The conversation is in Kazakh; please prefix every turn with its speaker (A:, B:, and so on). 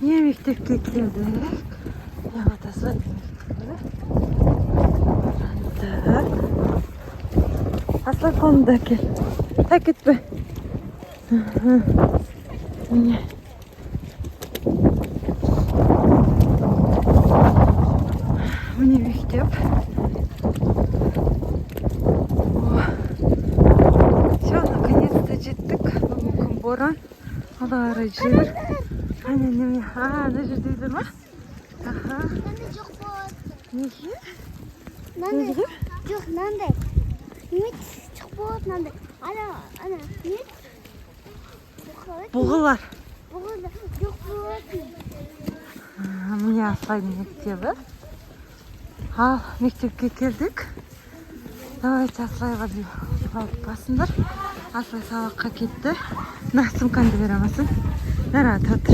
A: Мектепке келдік. Вот осылай мектепке. Aslan konuda gel. Tak etme. Mine. Mine mektep. Все, наконец-то жеттік. Бүгін боран. Ала арacı. Annem ya. Ne жердейдер ма? Аха.
B: Nende çok boğaz.
A: Неге?
B: Nende? Çok nende. Ümit çok boğaz nende. Ana. Ümit.
A: Бұғылар.
B: Boğaz çok boğaz.
A: Mine Aslay'ın mektebi. Al mектепке келдік. Давайте Aslayға алып басыңдар. Aslay сабаққа кетті. На сумкаңды бере алмасың. Нара тұр.